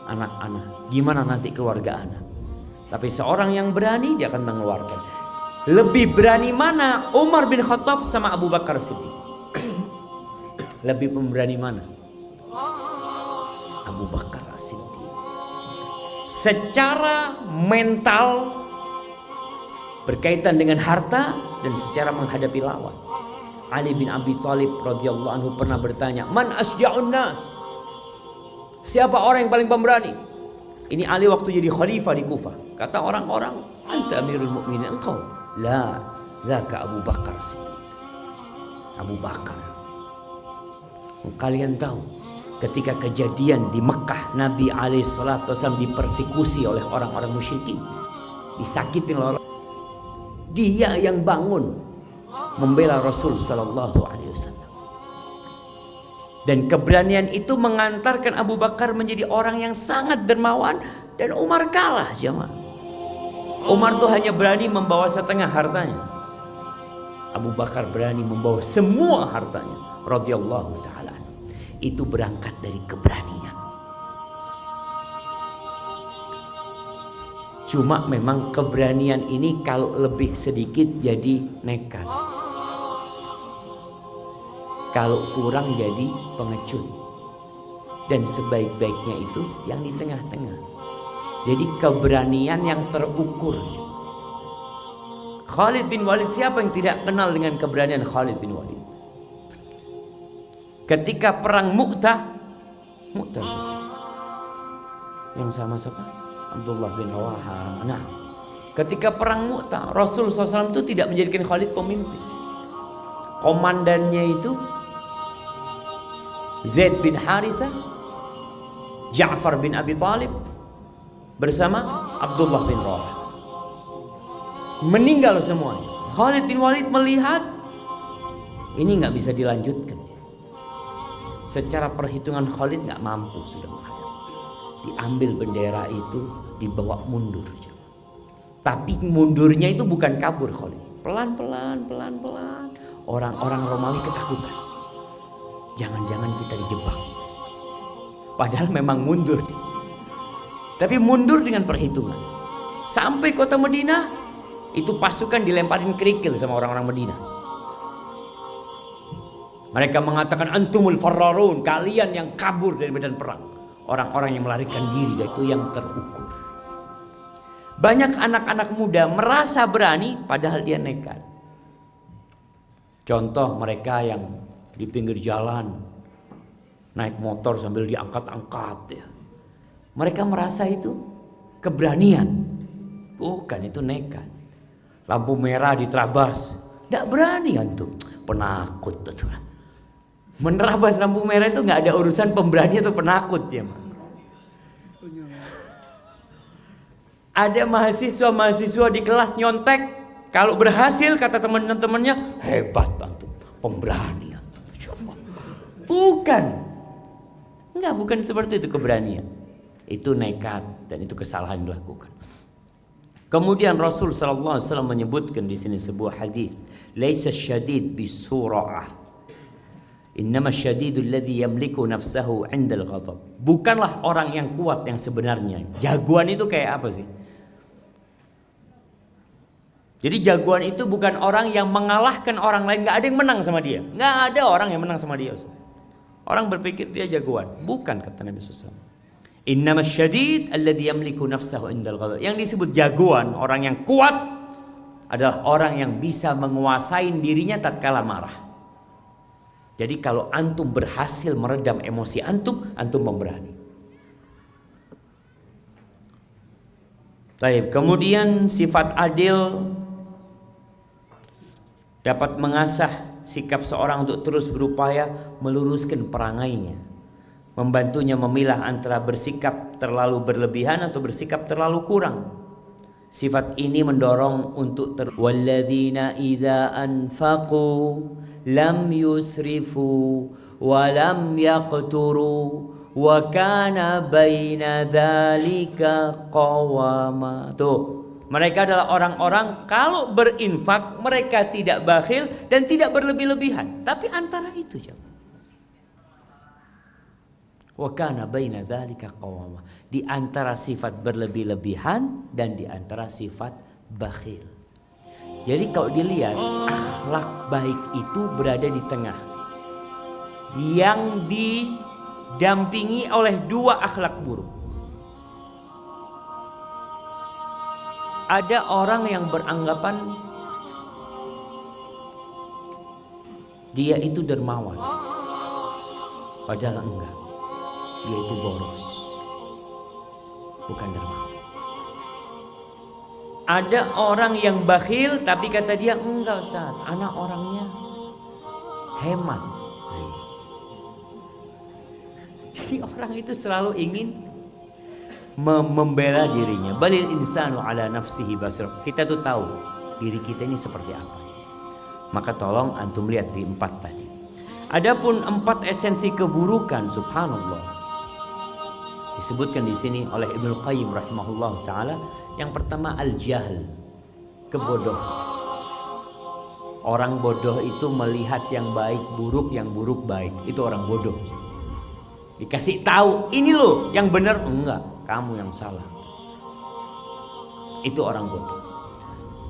anak-anak, gimana nanti keluarga anak. Tapi seorang yang berani dia akan mengeluarkan. Lebih berani mana Umar bin Khattab sama Abu Bakar Siddiq? Lebih pemberani mana? Abu Bakar Siddiq. Secara mental berkaitan dengan harta dan secara menghadapi lawan. Ali bin Abi Thalib radhiyallahu anhu pernah bertanya, "Man asja'un nas?" Siapa orang yang paling pemberani? Ini Ali waktu jadi khalifah di Kufah. Kata orang-orang, "Anta Amirul Mukminin, engkau." La, zaka Abu Bakar Siddiq. Abu Bakar. Kalian tahu ketika kejadian di Mekah, Nabi alaihi salatu wasallam dipersekusi oleh orang-orang musyrikin, disakitin oleh orang. Dia yang bangun membela Rasul sallallahu alaihi wasallam. Dan keberanian itu mengantarkan Abu Bakar menjadi orang yang sangat dermawan dan Umar kalah, jemaah. Umar tuh hanya berani membawa setengah hartanya. Abu Bakar berani membawa semua hartanya radhiyallahu taala. Itu berangkat dari keberanian. Cuma memang keberanian ini kalau lebih sedikit jadi nekat. Kalau kurang jadi pengecut. Dan sebaik-baiknya itu yang di tengah-tengah. Jadi keberanian yang terukur. Khalid bin Walid, siapa yang tidak kenal dengan keberanian Khalid bin Walid? Ketika perang Mu'tah yang sama siapa? Abdullah bin Rawaha. Nah, ketika perang Mu'tah, Rasul SAW itu tidak menjadikan Khalid pemimpin. Komandannya itu Zaid bin Harithah, Ja'far bin Abi Thalib bersama Abdullah bin Rawaha. Meninggal semuanya. Khalid bin Walid melihat ini nggak bisa dilanjutkan. Secara perhitungan Khalid nggak mampu sudah menghadapi. Diambil bendera itu, dibawa mundur. Tapi mundurnya itu bukan kabur Khalid. Pelan-pelan. Orang-orang Romawi ketakutan. Jangan-jangan kita dijebak. Padahal memang mundur. Tapi mundur dengan perhitungan. Sampai kota Madinah, itu pasukan dilemparin kerikil sama orang-orang Madinah. Mereka mengatakan antumul farrarun, kalian yang kabur dari medan perang. Orang-orang yang melarikan diri, itu yang terukur. Banyak anak-anak muda merasa berani padahal dia nekat. Contoh mereka yang di pinggir jalan naik motor sambil diangkat-angkat ya. Mereka merasa itu keberanian. Bukan, itu nekat. Lampu merah diterabas, tidak berani antum, penakut betul. Menerabas lampu merah itu nggak ada urusan pemberani atau penakut ya. Ada mahasiswa di kelas nyontek, kalau berhasil kata teman-temannya hebat antum, pemberani antum. Bukan seperti itu keberanian. Itu nekat dan itu kesalahan dilakukan. Kemudian Rasul sallallahu alaihi wasallam menyebutkan di sini sebuah hadis, "Laisa syadid bisura'ah. Innama syadidul ladzi yamliku nafsahu 'indal ghadab." Bukanlah orang yang kuat yang sebenarnya. Jagoan itu kayak apa sih? Jadi jagoan itu bukan orang yang mengalahkan orang lain, enggak ada yang menang sama dia. Enggak ada orang yang menang sama dia. Orang berpikir dia jagoan, bukan kata Nabi sallallahu alaihi wasallam. Innama syadid alladhi yamliku nafsahu indal ghadab. Yang disebut jagoan, orang yang kuat, adalah orang yang bisa menguasai dirinya tatkala marah. Jadi kalau antum berhasil meredam emosi antum pemberani. Baik, kemudian sifat adil dapat mengasah sikap seorang untuk terus berupaya meluruskan perangainya, membantunya memilah antara bersikap terlalu berlebihan atau bersikap terlalu kurang. Sifat ini mendorong untuk walladzina idza anfaqu lam yusrifu wa lam yaqturu wa kana baina dzalika qawama. Tuh, mereka adalah orang-orang kalau berinfak mereka tidak bakhil dan tidak berlebih-lebihan, tapi antara itu. Wa kana baina dzalika qawama. Di antara sifat berlebih-lebihan dan di antara sifat bakhil. Jadi kalau dilihat akhlak baik itu berada di tengah. Yang didampingi oleh dua akhlak buruk. Ada orang yang beranggapan dia itu dermawan. Padahal enggak. Dia itu boros. Bukan dermawan. Ada orang yang bakhil tapi kata dia enggak Ustaz, anak orangnya hemat. Jadi orang itu selalu ingin membela dirinya. Balil insanu ala nafsihi basir. Kita tuh tahu diri kita ini seperti apa. Maka tolong antum lihat di 4 tadi. Adapun 4 esensi keburukan, subhanallah, disebutkan di sini oleh Ibnu Qayyim rahimahullah taala. Yang pertama al-jahl, kebodohan. Orang bodoh itu melihat yang baik buruk, yang buruk baik. Itu orang bodoh. Dikasih tahu, ini loh yang benar, enggak, kamu yang salah. Itu orang bodoh.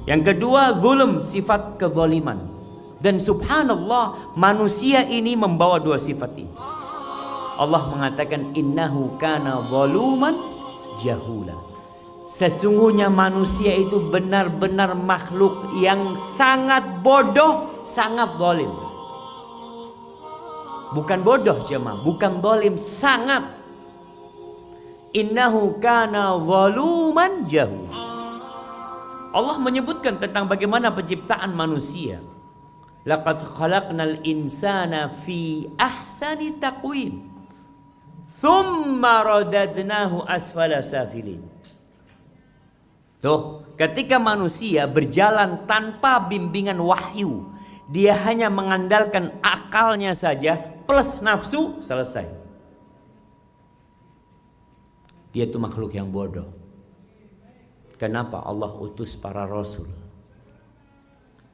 Yang kedua, zulm, sifat kezaliman. Dan subhanallah, manusia ini membawa 2 sifat ini. Allah mengatakan innahu kana zaluman jahula. Sesungguhnya manusia itu benar-benar makhluk yang sangat bodoh, sangat zalim. Bukan bodoh jemaah, bukan zalim, sangat. Innahu kana zaluman jahula. Allah menyebutkan tentang bagaimana penciptaan manusia. Laqad khalaqnal insana fi ahsani taqwim. Thumma radadnahu asfala safilin. Tuh, ketika manusia berjalan tanpa bimbingan wahyu, dia hanya mengandalkan akalnya saja plus nafsu, selesai. Dia itu makhluk yang bodoh. Kenapa Allah utus para rasul?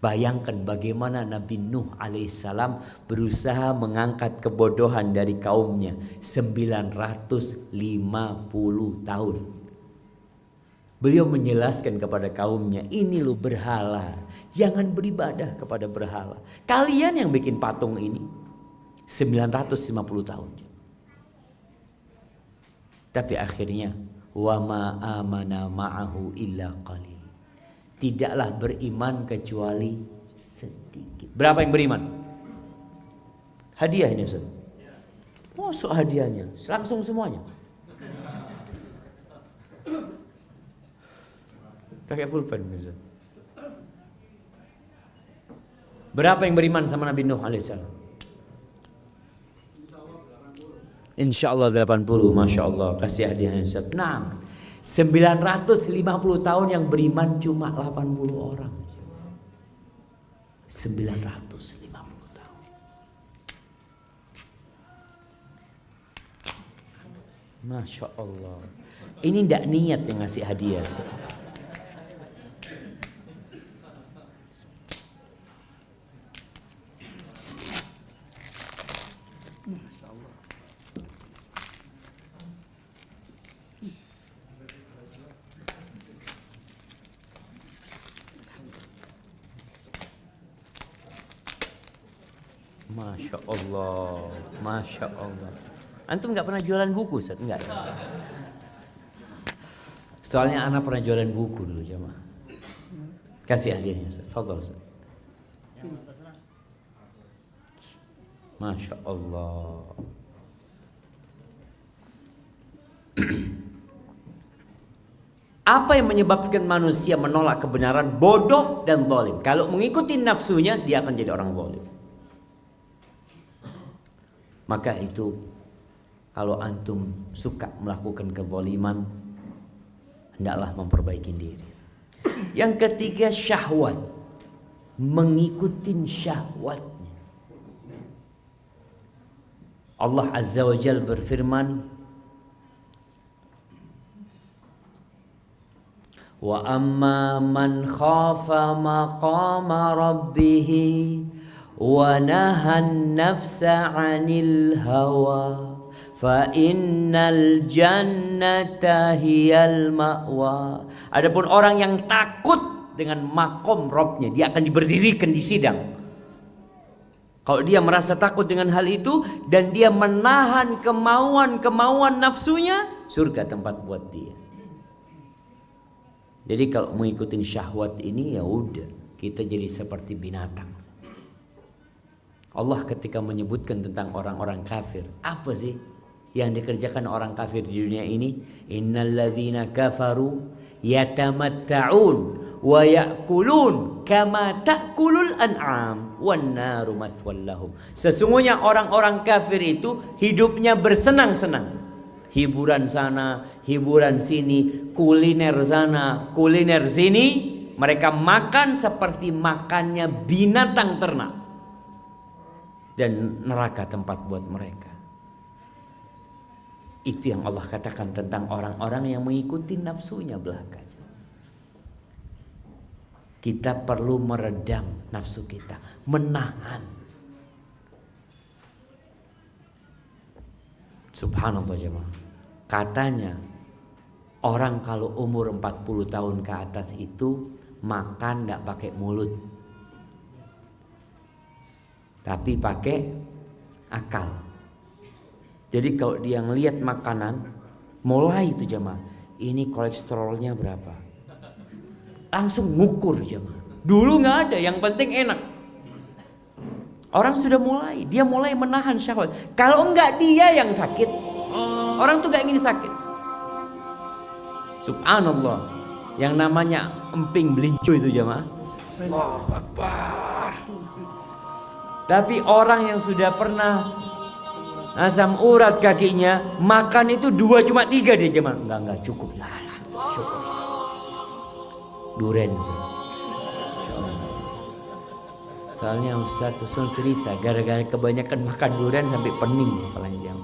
Bayangkan bagaimana Nabi Nuh alaihissalam berusaha mengangkat kebodohan dari kaumnya 950 tahun. Beliau menjelaskan kepada kaumnya, ini loh berhala, jangan beribadah kepada berhala. Kalian yang bikin patung ini 950 tahun. Tapi akhirnya wa ma amana ma'ahu illa qalil. Tidaklah beriman kecuali sedikit. Berapa yang beriman? Hadiah ini Ustaz. Masuk hadiahnya, langsung semuanya. Pakai pulpen Ustaz. Berapa yang beriman sama Nabi Nuh alaihissalam? Insyaallah 80. Masya Allah, kasih hadiahnya Ustaz. Nah, 950 tahun yang beriman cuma 80 orang. 950 tahun. Masya Allah. Ini tidak niat yang ngasih hadiah. Masya Allah, Masya Allah. Antum nggak pernah jualan buku, Ustaz? Enggak ya? Soalnya anak pernah jualan buku dulu, jemaah. Kasih hadiahnya, Ustaz. Fadhal, Ustaz. Masya Allah. Apa yang menyebabkan manusia menolak kebenaran? Bodoh dan zalim. Kalau mengikuti nafsunya, dia akan jadi orang zalim. Maka itu kalau antum suka melakukan kezaliman, hendaklah memperbaiki diri. Yang ketiga, syahwat. Mengikuti syahwatnya. Allah Azza wa Jalla berfirman, wa amma man khafa maqama rabbih wa nahan nafsa 'anil hawa fa innal jannata hiyal ma'wa. Adapun orang yang takut dengan makom Robnya, dia akan diberdirikan di sidang. Kalau dia merasa takut dengan hal itu dan dia menahan kemauan nafsunya, surga tempat buat dia. Jadi kalau mengikuti syahwat ini, ya udah, kita jadi seperti binatang. Allah ketika menyebutkan tentang orang-orang kafir, apa sih yang dikerjakan orang kafir di dunia ini? Innalladzina kafaru yatamatta'un wa ya'kulun kama ta'kulul an'am wan naru mathwal lahum. Sesungguhnya orang-orang kafir itu hidupnya bersenang-senang. Hiburan sana, hiburan sini, kuliner sana, kuliner sini. Mereka makan seperti makannya binatang ternak. Dan neraka tempat buat mereka. Itu yang Allah katakan tentang orang-orang yang mengikuti nafsunya belaka. Kita perlu meredam nafsu kita, menahan. Subhanallah jemaah. Katanya orang kalau umur 40 tahun ke atas itu makan tidak pakai mulut, tapi pakai akal. Jadi kalau dia ngelihat makanan, mulai itu jemaah, ini kolesterolnya berapa, langsung ngukur jemaah. Dulu nggak ada, yang penting enak. Orang sudah dia mulai menahan syahwat. Kalau enggak dia yang sakit. Orang tuh gak ingin sakit. Subhanallah. Yang namanya emping belincu itu jemaah. Allahu Akbar. Tapi orang yang sudah pernah asam urat kakinya, makan itu 2 cuma 3 dia jemaah. Enggak cukup lah. Cukup. Duren. Soalnya Ustaz Usul cerita gara-gara kebanyakan makan durian sampai pening kepalanya.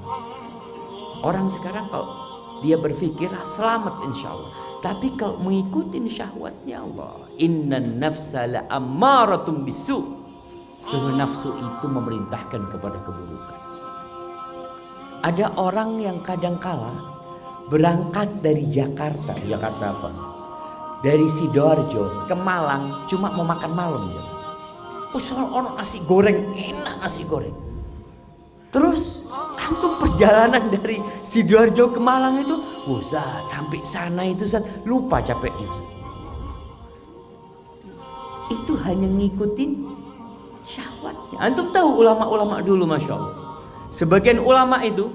Orang sekarang kalau dia berpikir selamat insya Allah, tapi kalau mengikuti syahwatnya Allah, innan nafsa la ammaratum bisu, sungguh nafsu itu memerintahkan kepada keburukan. Ada orang yang kadangkala berangkat dari Jakarta apa? Dari Sidoarjo ke Malang cuma mau makan malam ya. Orang nasi goreng, enak nasi goreng. Terus antum perjalanan dari Sidoarjo ke Malang itu, Ustaz, sampai sana itu Ustaz, lupa capeknya Ustaz. Itu hanya ngikutin syahwatnya. Antum tahu ulama-ulama dulu Masya Allah, sebagian ulama itu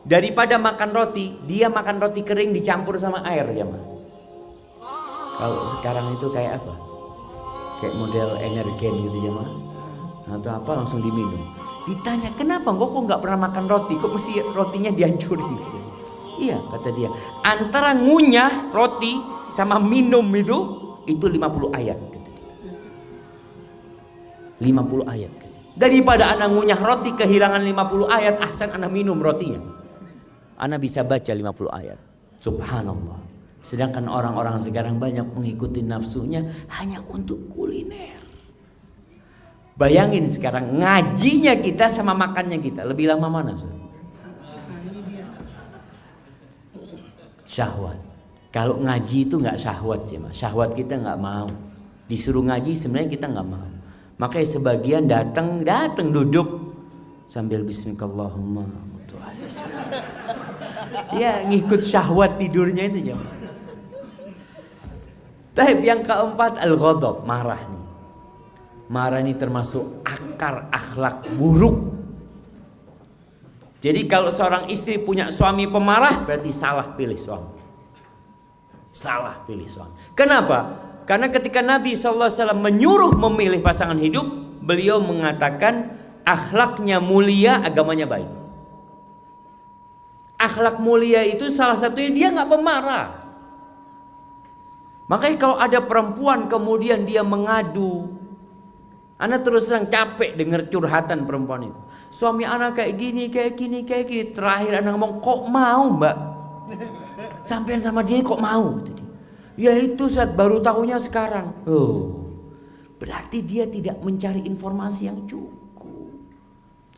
daripada makan roti, dia makan roti kering dicampur sama air ya mah. Kalau sekarang itu kayak apa? Kayak model energen gitu ya mah, atau apa langsung diminum. Ditanya kenapa kok nggak pernah makan roti, kok mesti rotinya dihancurin? Iya kata dia, antara ngunyah roti sama minum itu 50 ayat. Kata dia. 50 ayat. Daripada anak ngunyah roti kehilangan 50 ayat, ahsan anak minum rotinya. Anak bisa baca 50 ayat. Subhanallah. Sedangkan orang-orang sekarang banyak mengikuti nafsunya hanya untuk kuliner. Bayangin sekarang ngajinya kita sama makannya kita, lebih lama mana? Syahwat. Kalau ngaji itu nggak syahwat sih mas. Syahwat kita nggak mau. Disuruh ngaji sebenarnya kita nggak mau. Makanya sebagian datang duduk sambil bismillahirrahmanirrahim. Ya ngikut syahwat tidurnya itu ya. Tapi yang keempat al-ghadab, marah nih. Marah ini termasuk akar akhlak buruk. Jadi kalau seorang istri punya suami pemarah, berarti salah pilih suami. Salah pilih suami. Kenapa? Karena ketika Nabi SAW menyuruh memilih pasangan hidup, beliau mengatakan akhlaknya mulia, agamanya baik. Akhlak mulia itu salah satunya dia nggak pemarah. Makanya kalau ada perempuan kemudian dia mengadu, anak terus terang capek dengar curhatan perempuan itu. Suami anak kayak gini. Terakhir anak ngomong, kok mau mbak? Sampean sama dia kok mau? Ya itu saat baru tahunya sekarang. Oh, berarti dia tidak mencari informasi yang cukup.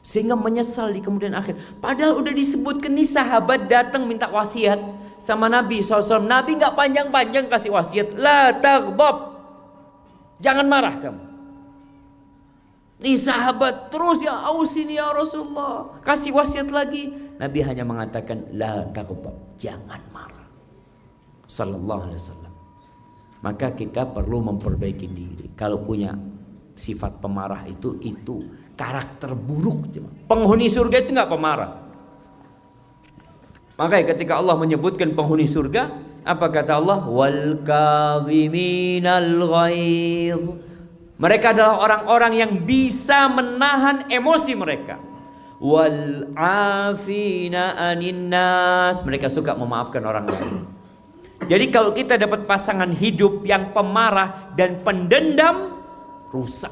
sehingga menyesal di kemudian akhir. Padahal udah disebutkan nih, sahabat datang minta wasiat sama Nabi SAW. Nabi nggak panjang-panjang kasih wasiat, la taghdab, jangan marah kamu. Nih sahabat terus, ya ausini ya Rasulullah, kasih wasiat lagi. Nabi hanya mengatakan la taghdab, jangan marah. Sallallahu alaihi wasallam. Maka kita perlu memperbaiki diri. Kalau punya sifat pemarah itu karakter buruk. Penghuni surga itu nggak pemarah. Makanya ketika Allah menyebutkan penghuni surga, apa kata Allah? Wal kadhiminal ghaidh. Mereka adalah orang-orang yang bisa menahan emosi mereka. Wal afina anin nas. Mereka suka memaafkan orang lain. Jadi kalau kita dapat pasangan hidup yang pemarah dan pendendam, rusak.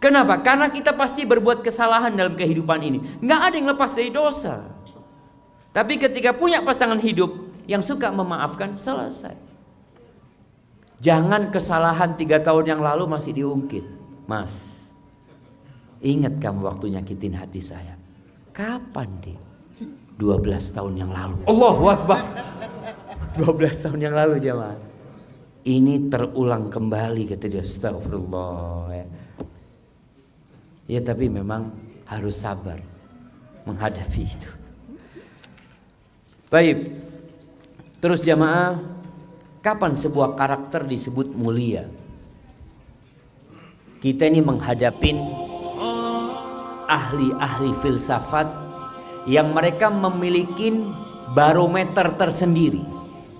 Kenapa? Karena kita pasti berbuat kesalahan dalam kehidupan ini. Nggak ada yang lepas dari dosa. Tapi ketika punya pasangan hidup yang suka memaafkan, selesai. Jangan kesalahan 3 tahun yang lalu masih diungkit. Mas, ingat kamu waktu nyakitin hati saya. Kapan deh? 12 tahun yang lalu. Allahu Akbar. 12 tahun yang lalu jemaah. Ini terulang kembali, kata dia. Astagfirullah. Ya tapi memang harus sabar menghadapi itu. Baik. Terus jemaah, kapan sebuah karakter disebut mulia? Kita ini menghadapin ahli-ahli filsafat yang mereka memiliki barometer tersendiri,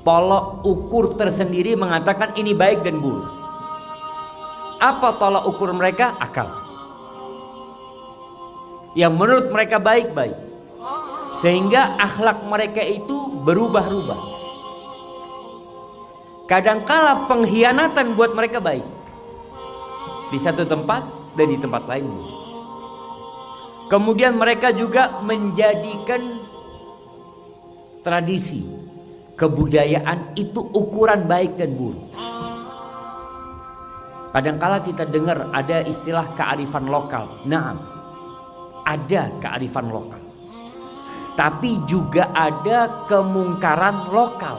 tolok ukur tersendiri, mengatakan ini baik dan buruk. Apa tolok ukur mereka? Akal. Yang menurut mereka baik-baik, sehingga akhlak mereka itu berubah-ubah. Kadangkala pengkhianatan buat mereka baik di satu tempat dan di tempat lain. Kemudian mereka juga menjadikan tradisi, kebudayaan itu ukuran baik dan buruk. Kadangkala kita dengar ada istilah kearifan lokal. Nah, ada kearifan lokal. Tapi juga ada kemungkaran lokal.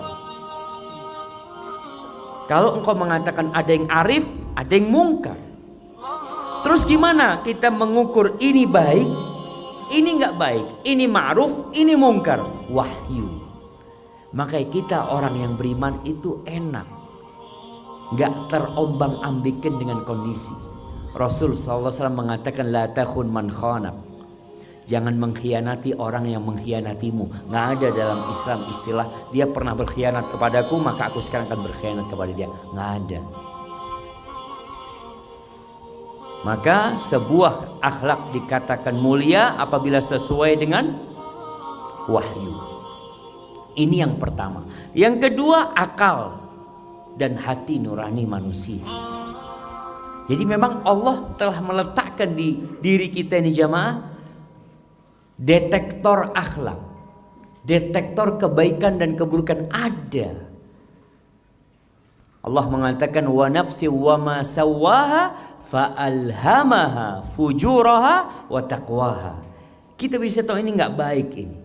Kalau engkau mengatakan ada yang arif, ada yang mungkar. Terus gimana kita mengukur ini baik, ini nggak baik, ini ma'ruf, ini mungkar? Wahyu. Makanya kita orang yang beriman itu enak, nggak terombang-ambingkan dengan kondisi. Rasul SAW mengatakan la takhun man khanak. Jangan mengkhianati orang yang mengkhianatimu. Nggak ada dalam Islam istilah dia pernah berkhianat kepadaku maka aku sekarang akan berkhianat kepada dia. Nggak ada. Maka sebuah akhlak dikatakan mulia apabila sesuai dengan wahyu. Ini yang pertama. Yang kedua, akal dan hati nurani manusia. Jadi memang Allah telah meletakkan di diri kita ini jamaah detektor akhlak, detektor kebaikan dan keburukan ada. Allah mengatakan wa nafsi wa ma sawwaha fa alhamaha fujuraha wa taqwaha. Kita bisa tahu ini nggak baik ini.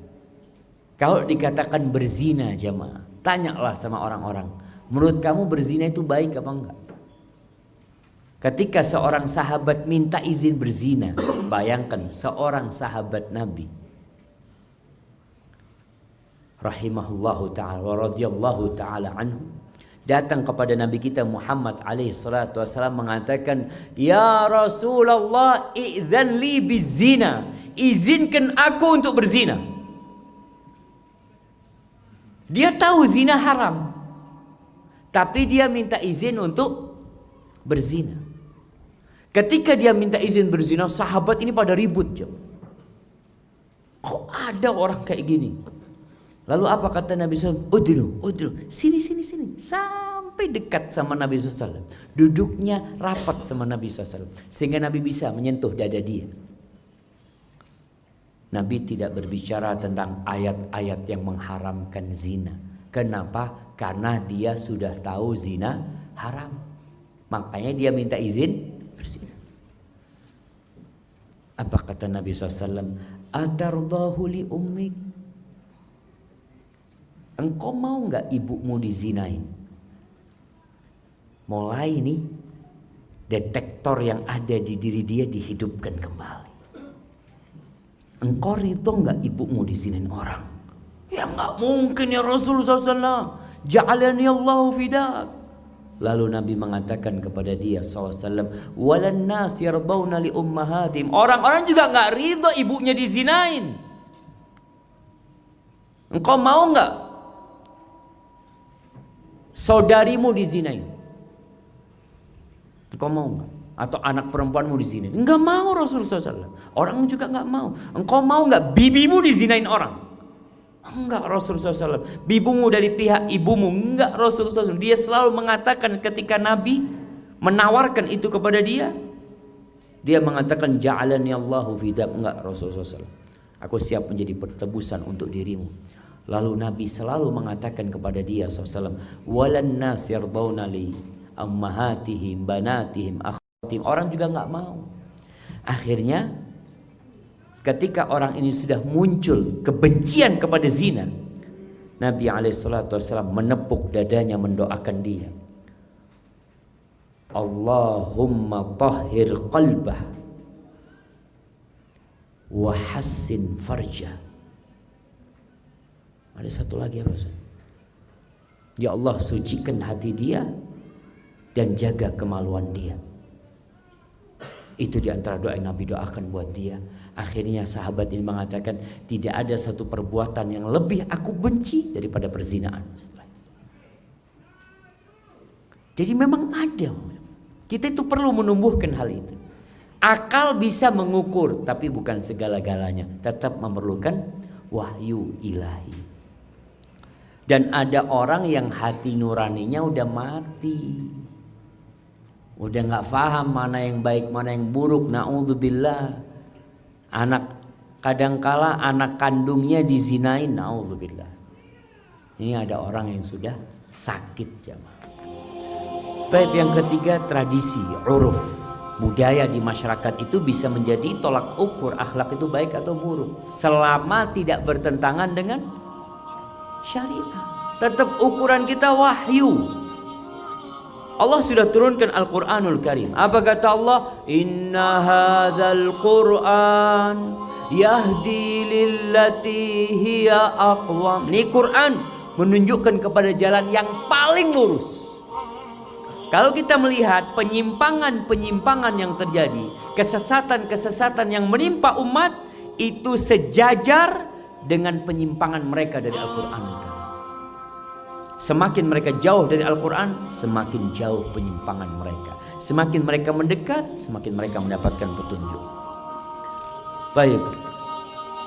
Kalau dikatakan berzina jamaah, tanyalah sama orang-orang, menurut kamu berzina itu baik apa enggak? Ketika seorang sahabat minta izin berzina, bayangkan seorang sahabat Nabi rahimahullahu ta'ala wa radhiyallahu ta'ala anhu datang kepada Nabi kita Muhammad alaihi salatu wasallam mengatakan, ya Rasulullah, idzan li bizina, izinkan aku untuk berzina. Dia tahu zina haram, tapi dia minta izin untuk berzina. Ketika dia minta izin berzina, sahabat ini pada ribut. Kok ada orang kayak gini? Lalu apa kata Nabi SAW? Udru, sini. Sampai dekat sama Nabi SAW. Duduknya rapat sama Nabi SAW. Sehingga Nabi bisa menyentuh dada dia. Nabi tidak berbicara tentang ayat-ayat yang mengharamkan zina. Kenapa? Karena dia sudah tahu zina haram. Makanya dia minta izin berzina. Kata Nabi SAW, atardahu li ummik, engkau mau nggak ibumu dizinain? Mulai nih detektor yang ada di diri dia dihidupkan kembali. Engkau ridho nggak ibumu dizinain orang? Ya nggak mungkin ya Rasulullah SAW. Ja'alani Allahu fidak. Lalu Nabi mengatakan kepada dia SAW, walan nas yardawna li ummahatim. Orang-orang juga nggak ridho ibunya dizinain. Engkau mau nggak saudarimu dizinain? Engkau mau nggak? Atau anak perempuanmu dizinain? Enggak mau Rasulullah SAW. Orang juga nggak mau. Engkau mau nggak bibimu dizinain orang? Enggak Rasulullah SAW. Bibumu dari pihak ibumu? Enggak Rasulullah SAW. Dia selalu mengatakan ketika Nabi menawarkan itu kepada dia, dia mengatakan ja'alani Allahu fidak. Enggak Rasulullah SAW, aku siap menjadi pertebusan untuk dirimu. Lalu Nabi selalu mengatakan kepada dia SAW, walan nas yardawna li ammahatihim banatihim akhwatihim. Orang juga enggak mau. Akhirnya ketika orang ini sudah muncul kebencian kepada zina, Nabi SAW menepuk dadanya mendoakan dia, Allahumma tahhir qalbah wa hassin farjah. Ada satu lagi apa Ustaz? Ya Allah, sucikan hati dia dan jaga kemaluan dia. Itu diantara doa yang Nabi doakan buat dia. Akhirnya sahabat ini mengatakan, tidak ada satu perbuatan yang lebih aku benci daripada perzinaan. Jadi memang ada. Kita itu perlu menumbuhkan hal itu. Akal bisa mengukur, tapi bukan segala-galanya. Tetap memerlukan wahyu ilahi. Dan ada orang yang hati nuraninya udah mati. Udah gak paham mana yang baik, mana yang buruk. Na'udzubillah. Anak, kadangkala anak kandungnya dizinain. Na'udzubillah. Ini ada orang yang sudah sakit jamaah. Baik, yang ketiga, tradisi, uruf, budaya di masyarakat itu bisa menjadi tolak ukur akhlak itu baik atau buruk, selama tidak bertentangan dengan syariat. Tetap ukuran kita wahyu. Allah sudah turunkan Al-Quranul Karim. Apa kata Allah? Inna hadzal Qur'an yahdi lillati hiya aqwam. Ini Quran menunjukkan kepada jalan yang paling lurus. Kalau kita melihat penyimpangan-penyimpangan yang terjadi, kesesatan-kesesatan yang menimpa umat, itu sejajar dengan penyimpangan mereka dari Al-Quran. Semakin mereka jauh dari Al-Quran, semakin jauh penyimpangan mereka. Semakin mereka mendekat, semakin mereka mendapatkan petunjuk. Baik.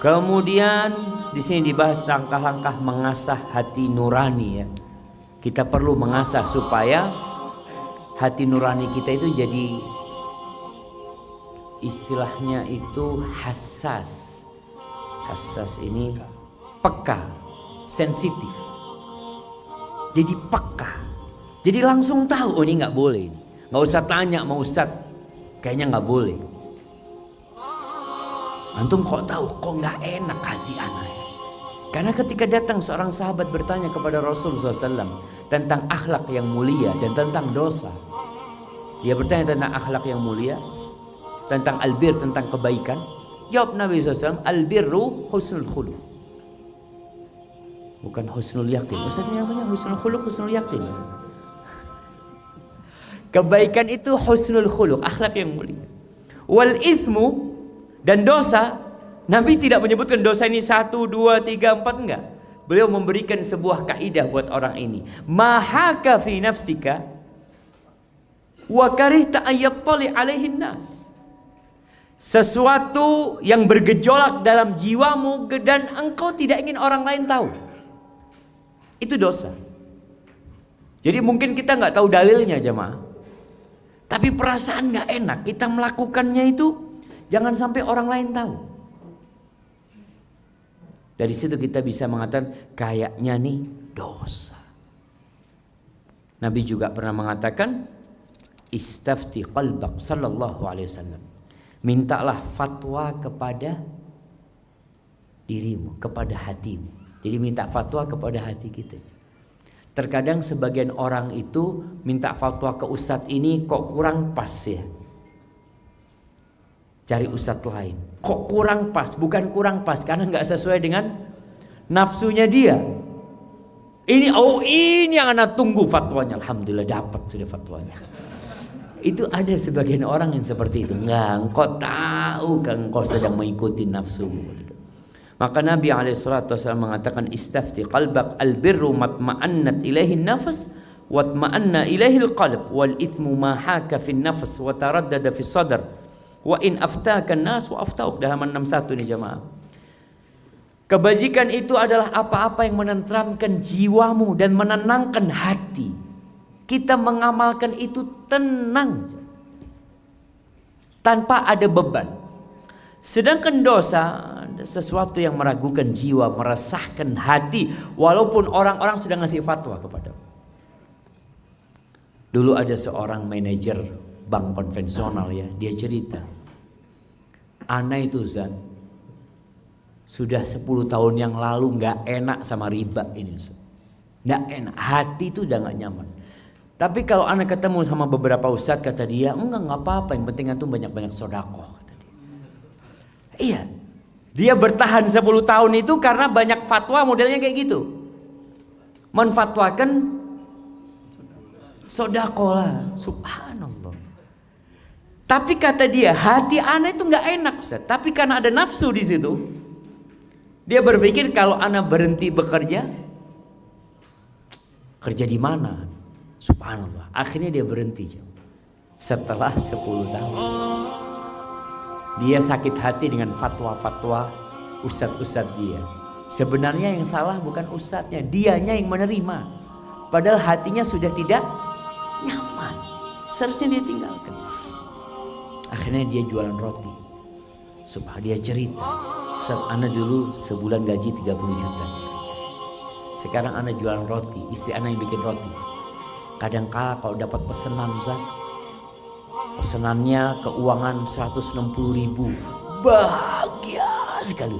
Kemudian di sini dibahas langkah-langkah mengasah hati nurani ya. Kita perlu mengasah supaya hati nurani kita itu jadi, istilahnya itu hassas. Hassas ini peka, sensitif. Jadi peka, jadi langsung tahu, oh ini nggak boleh, nggak usah tanya mau Ustaz, kayaknya nggak boleh. Antum kok tahu, kok nggak enak hati anak ya? Karena ketika datang seorang sahabat bertanya kepada Rasulullah SAW tentang akhlak yang mulia dan tentang dosa, dia bertanya tentang akhlak yang mulia, tentang albir, tentang kebaikan. Jawab Nabi SAW, albirru husnul khuluq. Bukan husnul yakin. Maksudnya namanya husnul khuluq, husnul yakin. Kebaikan itu husnul khuluq, akhlak yang mulia. Wal ithmu, dan dosa, Nabi tidak menyebutkan dosa ini 1, 2, 3, 4, enggak. Beliau memberikan sebuah kaidah buat orang ini. Mahaka fi nafsika wa karihta ayattali alaihin nas. Sesuatu yang bergejolak dalam jiwamu dan engkau tidak ingin orang lain tahu, itu dosa. Jadi mungkin kita nggak tahu dalilnya jemaah, tapi perasaan nggak enak kita melakukannya itu, jangan sampai orang lain tahu. Dari situ kita bisa mengatakan kayaknya nih dosa. Nabi juga pernah mengatakan istafti qalbak sallallahu alaihi wasallam. mintalah fatwa kepada dirimu, kepada hatimu. Jadi minta fatwa kepada hati kita. Terkadang sebagian orang itu minta fatwa ke ustadz ini kok kurang pas ya. Cari ustadz lain. Kok kurang pas? Bukan kurang pas karena nggak sesuai dengan nafsunya dia. Ini yang anak tunggu fatwanya. Alhamdulillah dapat sudah fatwanya. Itu ada sebagian orang yang seperti itu. Enggak, engkau tahu kan engkau sedang mengikuti nafsumu. Maka Nabi SAW mengatakan istafti qalbak albirru matma'annat ilaihi nafas watma'anna ilaihi alqalb wal ithmu ma haka fi nafas wa taraddada fi sadr wa in aftaka an-nas wa aftauk. Halaman 61 nih jemaah. Kebajikan itu adalah apa-apa yang menenteramkan jiwamu dan menenangkan hati. Kita mengamalkan itu tenang tanpa ada beban. Sedangkan dosa sesuatu yang meragukan jiwa, meresahkan hati, walaupun orang-orang sudah ngasih fatwa kepada. Dulu ada seorang manajer bank konvensional ya, dia cerita, ana itu Ustaz, sudah 10 tahun yang lalu nggak enak sama riba ini Ustaz. Nggak enak, hati itu udah nggak nyaman. Tapi kalau ana ketemu sama beberapa ustadz, kata dia, enggak apa-apa, yang penting itu banyak-banyak sedekah. Iya, dia bertahan 10 tahun itu karena banyak fatwa modelnya kayak gitu. Menfatwakan sedekah lah, subhanallah. Tapi kata dia, hati ana itu nggak enak Ustaz. Tapi karena ada nafsu di situ, dia berpikir kalau ana berhenti bekerja, kerja di mana? Subhanallah. Akhirnya dia berhenti setelah 10 tahun. Dia sakit hati dengan fatwa-fatwa ustadz-ustadz dia. Sebenarnya yang salah bukan ustadznya, dianya yang menerima. Padahal hatinya sudah tidak nyaman. Seharusnya dia tinggalkan. Akhirnya dia jualan roti. Subhanallah, dia cerita, Ustaz, ana dulu sebulan gaji 30 juta. Sekarang ana jualan roti, istri ana yang bikin roti. Kadang-kala kalau dapat pesanan Ustaz, pesenannya keuangan 160.000, bahagia sekali.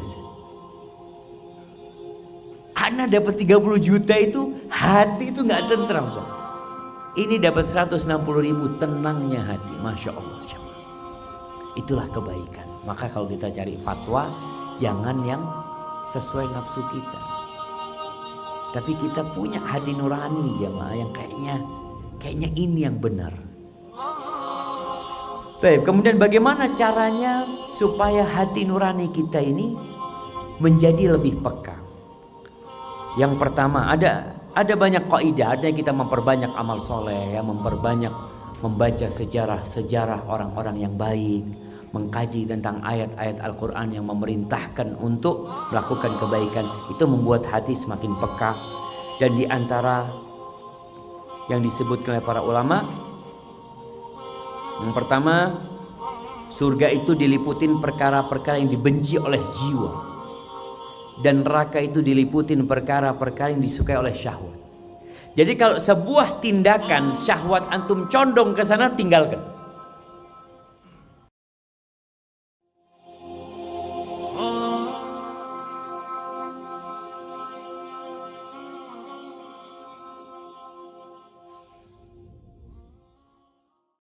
Ana dapat 30 juta itu hati itu nggak tentram. Ini dapat 160.000, tenangnya hati, masya Allah. Itulah kebaikan. Maka kalau kita cari fatwa, jangan yang sesuai nafsu kita. Tapi kita punya hati nurani jemaah yang kayaknya ini yang benar. Baik, kemudian bagaimana caranya supaya hati nurani kita ini menjadi lebih peka? Yang pertama ada banyak kaidah, artinya kita memperbanyak amal soleh, ya, memperbanyak membaca sejarah orang-orang yang baik, mengkaji tentang ayat-ayat Al-Quran yang memerintahkan untuk melakukan kebaikan. Itu membuat hati semakin peka. Dan di antara yang disebutkan oleh para ulama, yang pertama, surga itu diliputin perkara-perkara yang dibenci oleh jiwa, dan neraka itu diliputin perkara-perkara yang disukai oleh syahwat. Jadi kalau sebuah tindakan syahwat antum condong ke sana, tinggalkan.